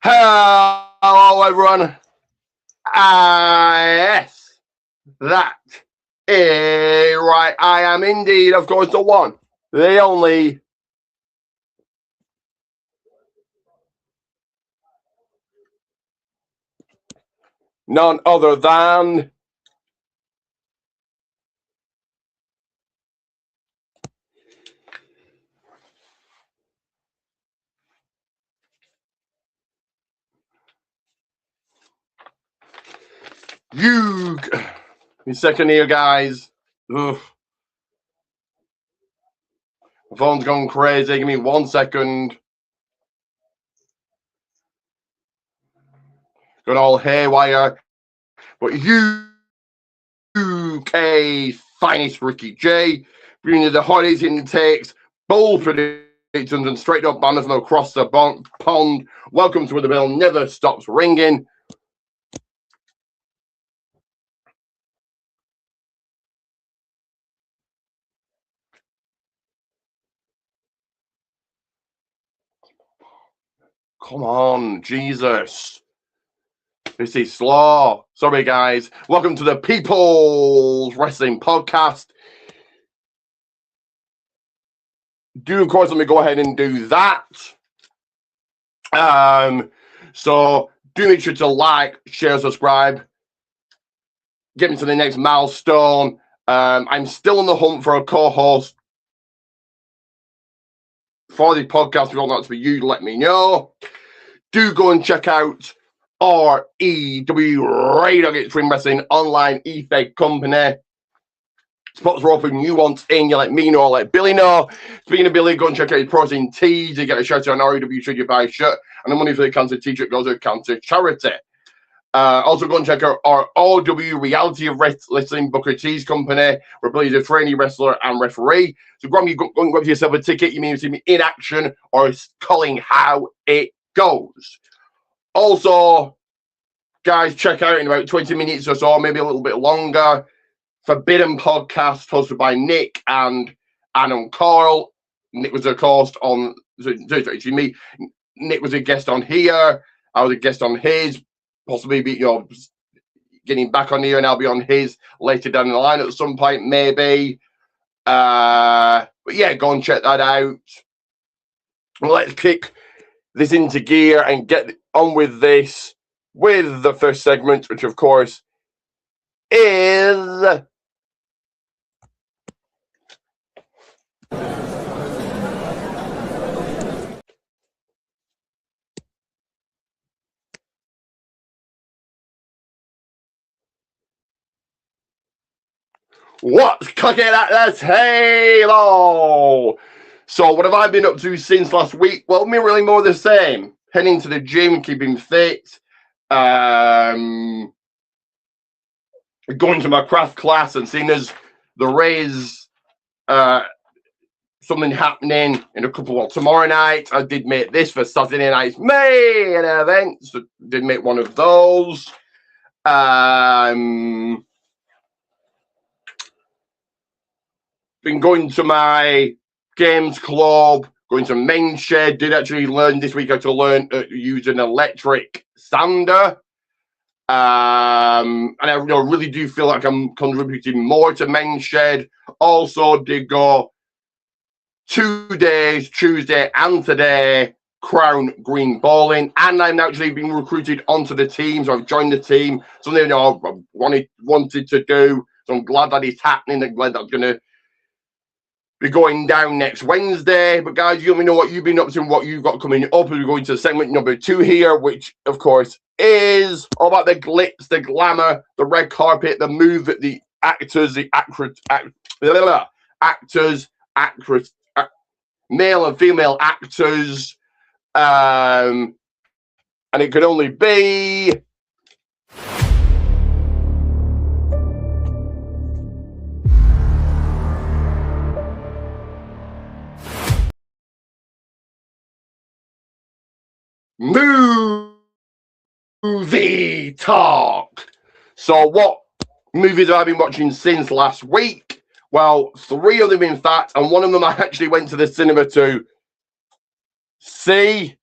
Hello, everyone. Yes, that is right. I am indeed, of course, the one, the only. None other than you. Second here, guys. Ugh. My phone's gone crazy. Give me 1 second. Got all haywire. But UK finest Ricky J, bringing you the hottest intakes, bold predictions, and straight up banners from across the pond. Welcome to where the bell never stops ringing. Come on, Jesus. This is slow. Sorry, guys. Welcome to the People's Wrestling Podcast. Of course, let me go ahead and do that. So do make sure to like, share, subscribe. Get me to the next milestone. I'm still on the hunt for a co-host for the podcast. If you want that to be you, let me know. Do go and check out REW Radio Extreme Wrestling Online eFake Company. Spots are open. You want in, you let me know, let Billy know. Speaking of Billy, go and check out his Protein Tees. You get a shirt on REW should you buy a shirt. And the money for the cancer t-shirt goes to cancer charity. Also go and check out our RW Reality of Wrestling Booker T's company. Where Billy's a trainee wrestler and referee. So go and grab yourself a ticket. You may see me in action or calling how it goes. Also, guys, check out in about 20 minutes or so, maybe a little bit longer, Forbidden Podcast hosted by Nick and Carl. Nick was a host on, me. Nick was a guest on here. I was a guest on his, possibly getting back on here, and I'll be on his later down the line at some point, maybe. But yeah, go and check that out. Let's kick this into gear and get on with this, with the first segment, which of course is what's cooking at the table. So what have I been up to since last week? Well, me really more the same. Heading to the gym, keeping fit, going to my craft class, and seeing as there is something happening in a couple of tomorrow night. I did make this for Saturday night's main event, so did make one of those. Been going to my games club, going to Main Shed. Did actually learn this week how to learn to use an electric sander. And I really do feel like I'm contributing more to Main Shed. Also did go 2 days, Tuesday and today, Crown Green Bowling, and I'm actually being recruited onto the team, so I've joined the team. Something I wanted to do, so I'm glad that it's happening. I'm glad that's going to be going down next Wednesday. But guys, you let me know what you've been up to and what you've got coming up. We're going to segment number 2 here, which of course is all about the glitz, the glamour, the red carpet, the move that the actors, male and female actors, and it could only be movie talk. So what movies have I been watching since last week? Well, 3 of them, in fact, and one of them I actually went to the cinema to see.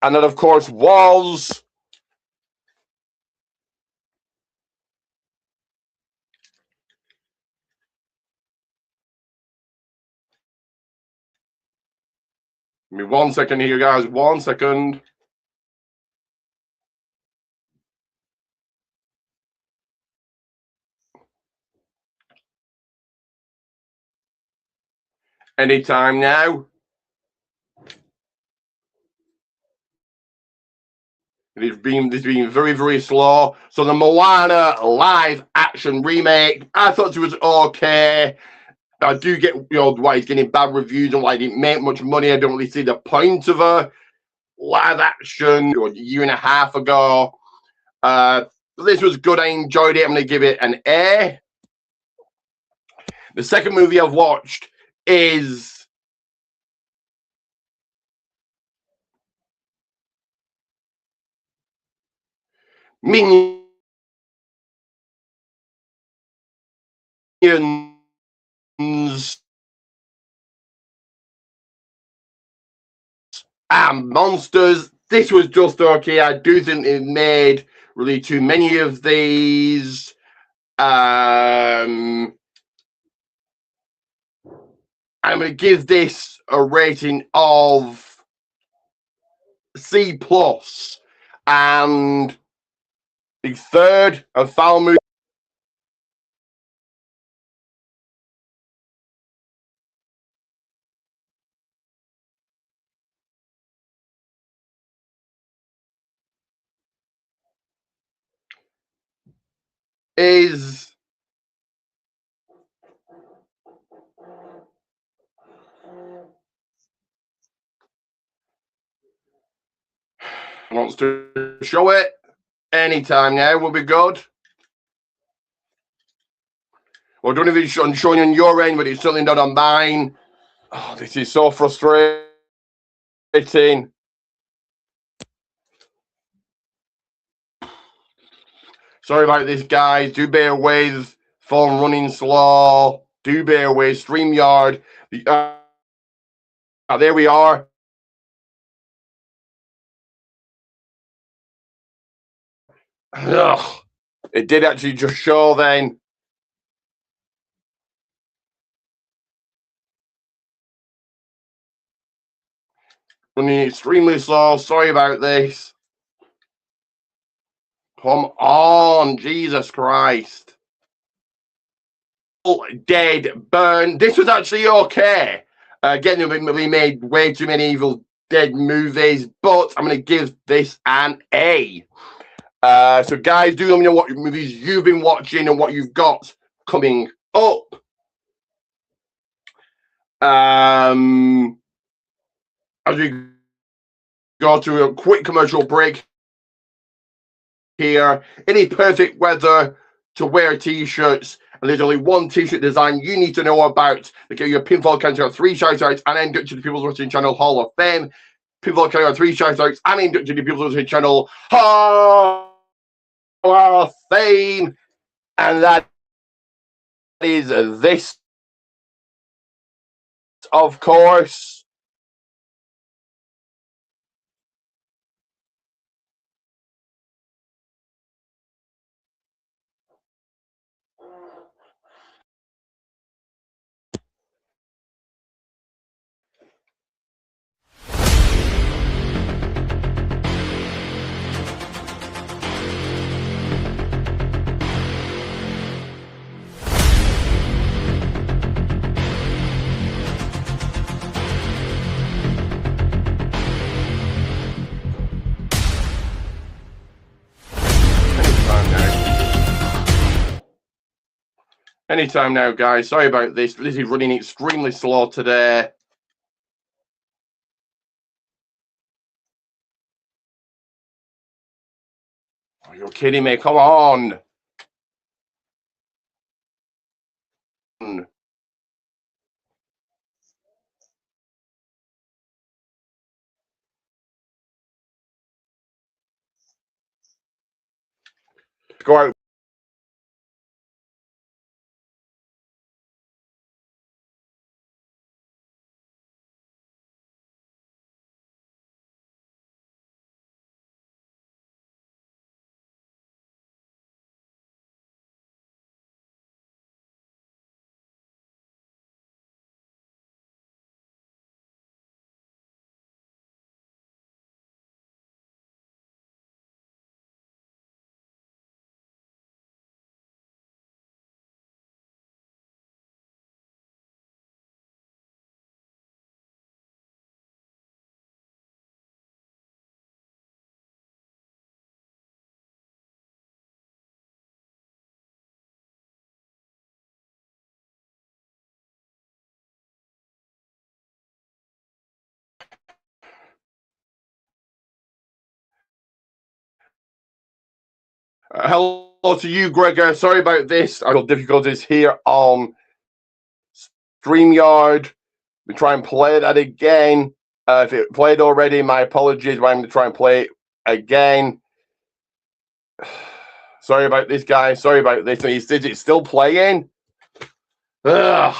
And that, of course, was Give me 1 second here, guys. 1 second. Anytime now. It's been very, very slow. So the Moana live action remake, I thought it was okay. I do get, why it's getting bad reviews and why it didn't make much money. I don't really see the point of a live action a year and a half ago. This was good. I enjoyed it. I'm going to give it an A. The second movie I've watched is Minions and Monsters. This was just okay. I do think it made really too many of these. I'm going to give this a rating of C plus, and the third and final movie is wants to show it anytime now will be good. Well, I don't know if it's showing on your end, but it's certainly not on mine. Oh, this is so frustrating. Sorry about this, guys. Do bear with phone running slow. Do bear with StreamYard. There we are. Ugh. It did actually just show then. Running extremely slow. Sorry about this. Come on, Jesus Christ. Dead, Burn. This was actually okay. Again, we made way too many Evil Dead movies, but I'm going to give this an A. So, guys, do let me know what movies you've been watching and what you've got coming up. As we go to a quick commercial break here, any perfect weather to wear t-shirts, and there's only one t-shirt design you need to know about to get your Pinfall County on 3 shout-outs and induct to the People's Wrestling Channel Hall of Fame. Pinfall County on 3 shout-outs and induct to the People's Wrestling Channel Hall of Fame. And that is this, of course. Anytime now, guys. Sorry about this. This is running extremely slow today. Are you kidding me? Come on. Go out. Hello to you, Gregor. Sorry about this. I got difficulties here on StreamYard. We try and play that again. If it played already, my apologies. But I'm going to try and play it again. Sorry about this, guys. Sorry about this. Is it still playing? Ugh.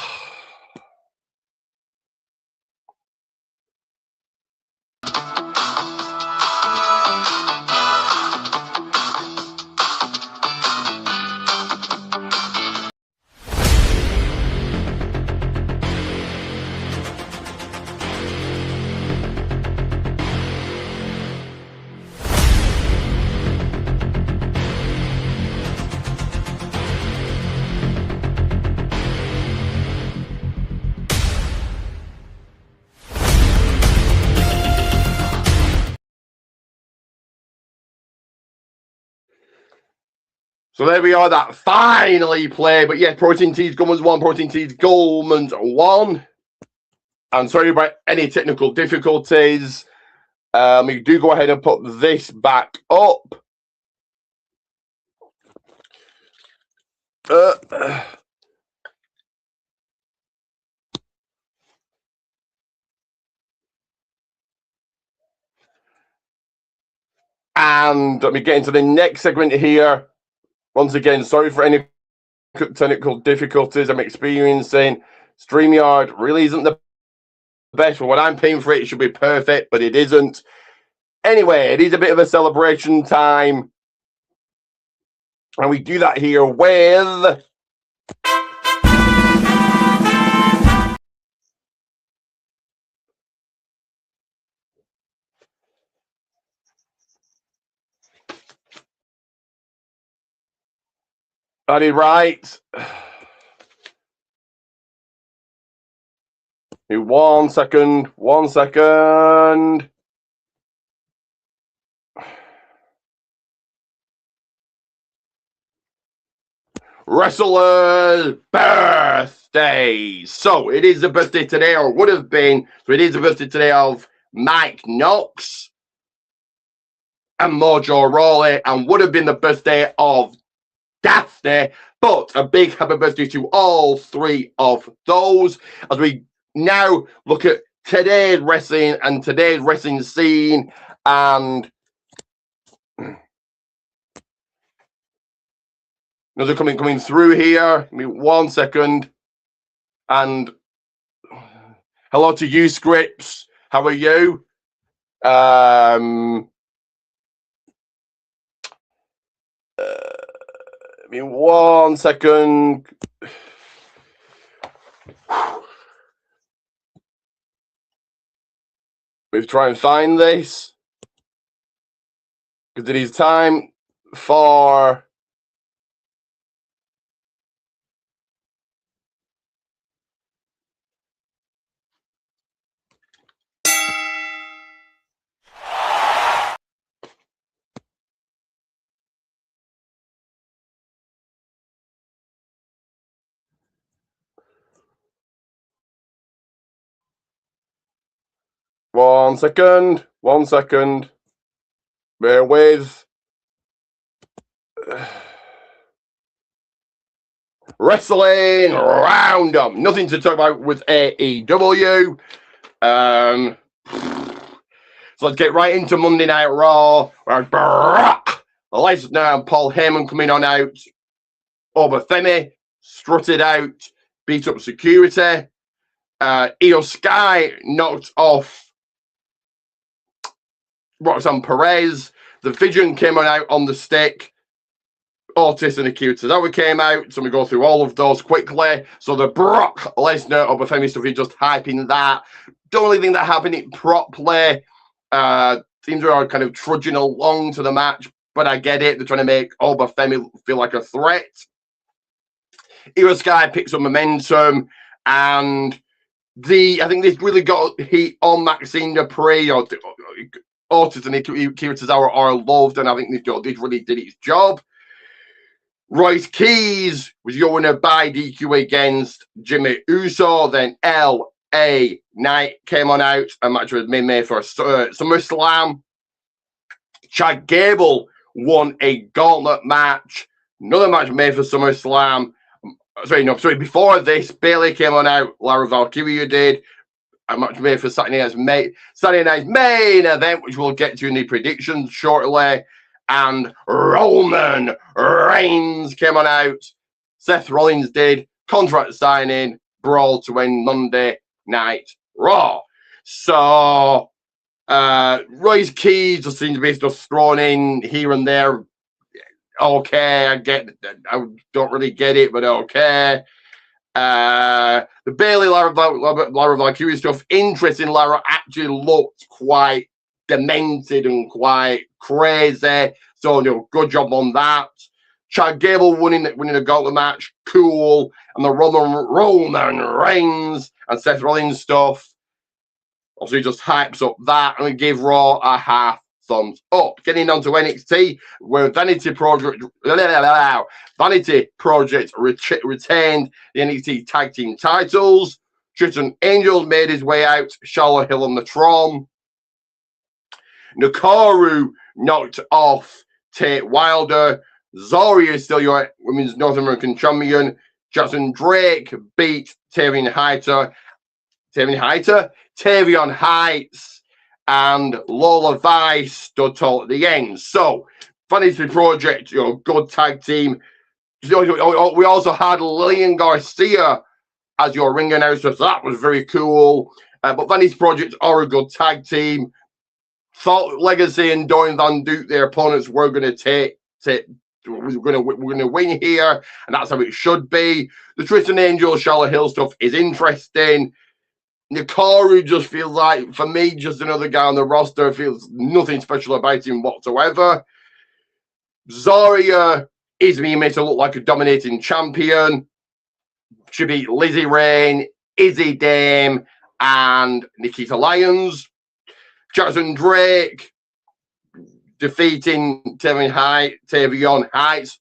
So there we are, that finally played. But yeah, Protein Tees Gummans 1, Protein Tees Gummans 1. I'm sorry about any technical difficulties. We do go ahead and put this back up. And let me get into the next segment here. Once again, sorry for any technical difficulties I'm experiencing. StreamYard really isn't the best. For what I'm paying for it, it should be perfect, but it isn't. Anyway, it is a bit of a celebration time. And we do that here with... That is right. 1 second. 1 second. Wrestlers' birthdays. So it is the birthday today, or would have been. So it is the birthday today of Mike Knox and Mojo Rawley, and would have been the birthday of Daphne. But a big happy birthday to all three of those. As we now look at today's wrestling and today's wrestling scene, and those are coming through here. Give me 1 second. And hello to you, Scripps. How are you? Give me 1 second. We'll try and find this, because it is time for... One second. Bear with. Wrestling Roundup. Nothing to talk about with AEW. So let's get right into Monday Night Raw. Brock Lesnar and Paul Heyman coming on out. Obafemi strutted out, beat up security. Io Sky knocked off Roxanne Perez. The Vision came on out on the stick. Otis and Akira Tozawa came out, so we go through all of those quickly. So the Brock Lesnar Obafemi stuff is just hyping that. Don't really think that happened it properly. Seems they are kind of trudging along to the match, but I get it. They're trying to make Obafemi feel like a threat. Io Sky picks up momentum, and I think this really got heat on Maxine Dupree, or Otis and Akira Tozawa are loved, and I think this really did its job. Royce Keys was your winner by DQ against Jimmy Uso. Then L.A. Knight came on out. A match was made for SummerSlam. Chad Gable won a gauntlet match. Another match made for SummerSlam. Before this, Bayley came on out. Lara Valkyria did. A match made for Saturday night's main event, which we'll get to in the predictions shortly. And Roman Reigns came on out. Seth Rollins did. Contract signing. Brawl to win Monday Night Raw. So Royce Keys just seems to be just thrown in here and there. Okay, I don't really get it, but okay. The Bayley Lara Valkyria stuff. Interesting. Lara actually looked quite demented and quite crazy. So good job on that. Chad Gable winning the gauntlet match. Cool. And the Roman Reigns and Seth Rollins stuff. Obviously just hypes up that, and we give Raw a half thumbs up. Getting on to NXT, where Vanity Project retained the NXT Tag Team titles. Tristan Angel made his way out. Charlotte Hill on the Tron. Nakamura knocked off Tate Wilder. Zarya is still your Women's North American Champion. Jackson Drake beat Tavion Heights, and Lola Vice stood tall at the end. So, Vanity Project, good tag team. We also had Lillian Garcia as your ring announcer, so that was very cool. But Vanity Project are a good tag team. Thought Legacy and Doran Van Duke, their opponents, were going to we're going to win here, and that's how it should be. The Tristan Angel, Charlotte Hill stuff is interesting. Nakamura just feels like, for me, just another guy on the roster. Feels nothing special about him whatsoever. Zarya is being made to look like a dominating champion. She beat Lizzie Rain, Izzy Dame, and Nikita Lyons. Jackson Drake defeating Tavion Heights.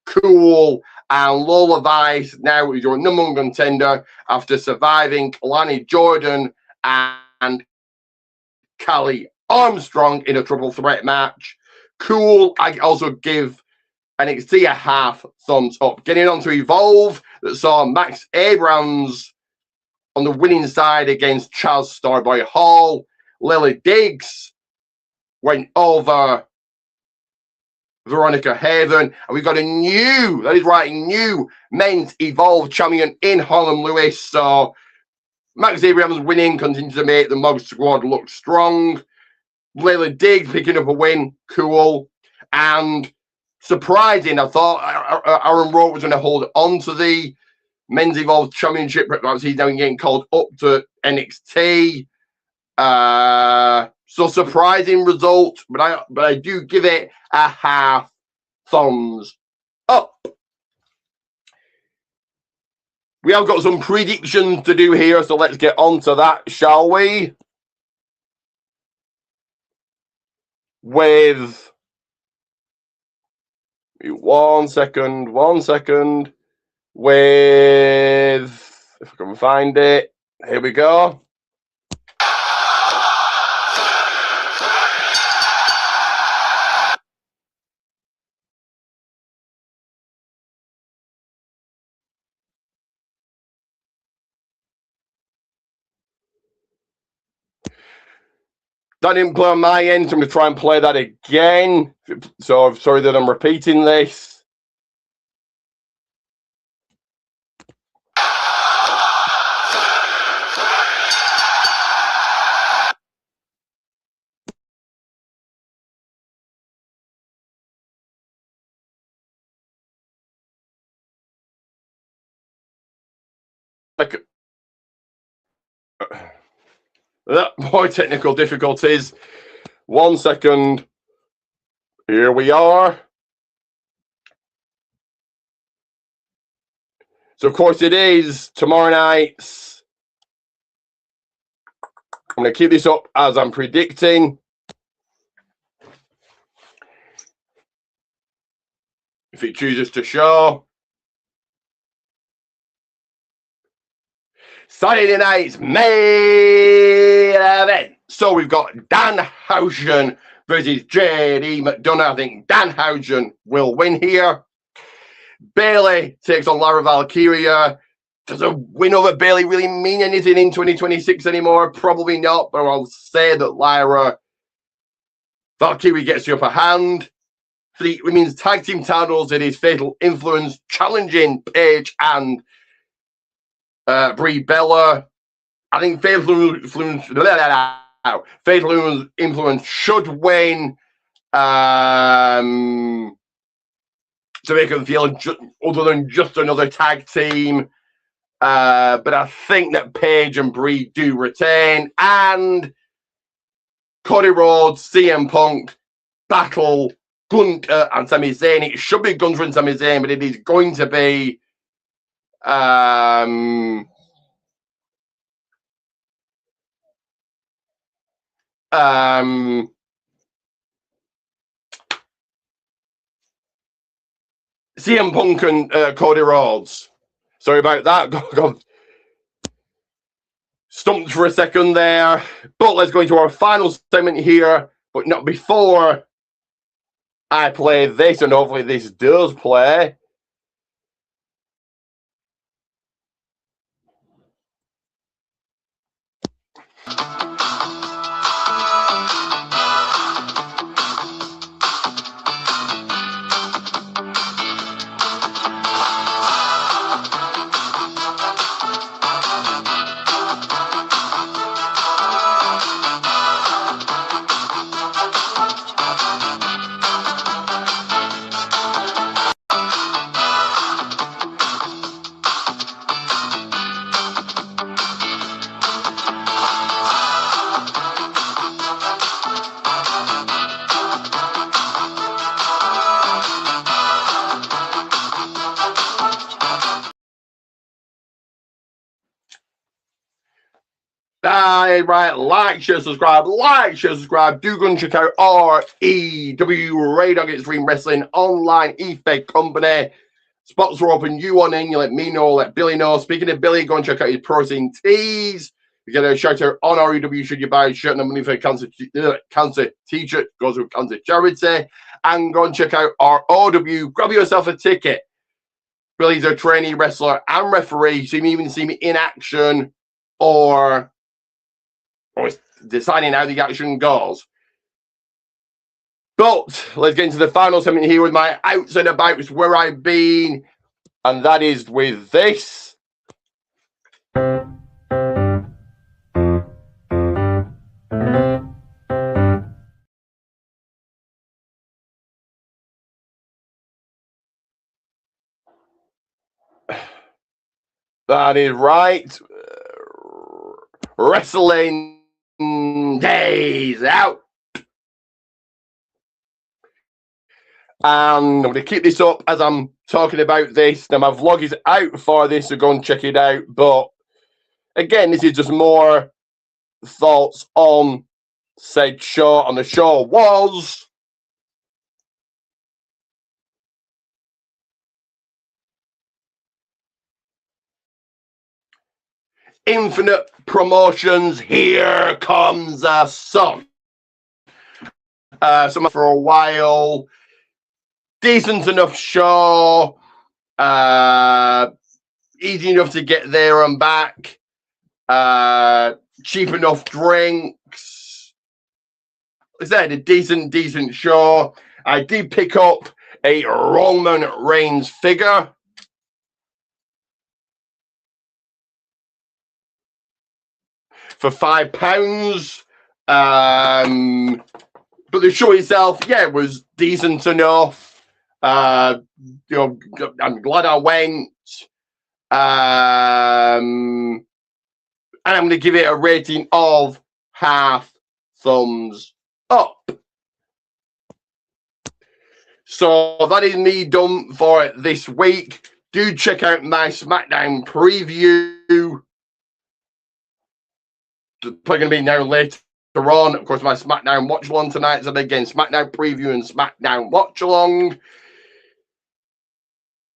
Cool. And Lola Vice now is your number one contender after surviving Lani Jordan and Callie Armstrong in a triple threat match. Cool. I also give NXT a half thumbs up. Getting on to Evolve, that saw Max Abrams on the winning side against Chaz Starboy Hall. Lily Diggs went over Veronica Haven, and we've got a new men's Evolve champion in Harlem Lewis. So Max Abrams winning continues to make the Mob squad look strong. Lily Diggs picking up a win, cool. And surprising, I thought Aaron Rowe was going to hold on to the men's Evolve championship, but he's now getting called up to NXT. So surprising result, but I do give it a half thumbs up. We have got some predictions to do here, so let's get on to that, shall we? With one second. With, if I can find it, here we go. That didn't play on my end, so I'm going to try and play that again. So I'm sorry that I'm repeating this. More technical difficulties. 1 second. Here we are. So, of course, it is tomorrow night. I'm going to keep this up as I'm predicting. If it chooses to show. Saturday night's main event. So we've got Dan Housen versus JD McDonough. I think Danhausen will win here. Bayley takes on Lara Valkyria. Does a win over Bayley really mean anything in 2026 anymore? Probably not, but I'll say that Lara Valkyria gets the upper hand. For the women's tag team titles, it is Fatal Influence challenging Paige and Brie Bella. I think Fatal Influence should win to make them feel other than just another tag team. But I think that Paige and Brie do retain. And Cody Rhodes, CM Punk, battle Gunther and Sami Zayn. It should be Gunther and Sami Zayn, but it is going to be CM Punk and Cody Rhodes. Sorry about that. Got stumped for a second there. But let's go into our final segment here, but not before I play this, and hopefully this does play. Right, like, share, subscribe. Do go and check out REW, Ray Dog Extreme Wrestling Online eFed Company. Spots are open. You want in, you let me know, let Billy know. Speaking of Billy, go and check out his protein teas. You get a shout out on REW should you buy a shirt and money for cancer t-shirt, goes with cancer charity. And go and check out our OW. Grab yourself a ticket. Billy's a trainee wrestler and referee, so you may even see me in action or deciding how the action goes. But let's get into the final segment here with my outs and abouts, where I've been, and that is with this. That is right. Wrestling Days Out. And I'm going to keep this up as I'm talking about this. Now, my vlog is out for this, so go and check it out. But again, this is just more thoughts on said show. And the show was Infinite Promotions. Here Comes the Sun. So for a while, decent enough show, easy enough to get there and back, cheap enough drinks. Like I said, a decent show. I did pick up a Roman Reigns figure. For £5. But the show itself, yeah, was decent enough. I'm glad I went. And I'm going to give it a rating of half thumbs up. So that is me done for this week. Do check out my SmackDown preview. It's probably going to be now later on. Of course, my SmackDown watch along tonight. So again, SmackDown preview and SmackDown watch along.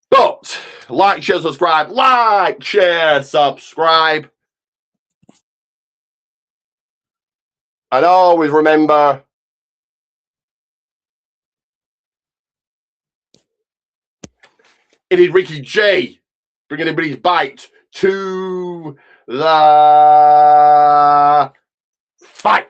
But like, share, subscribe. Like, share, subscribe. And always remember, It is Ricky J bringing everybody's bite to the fight.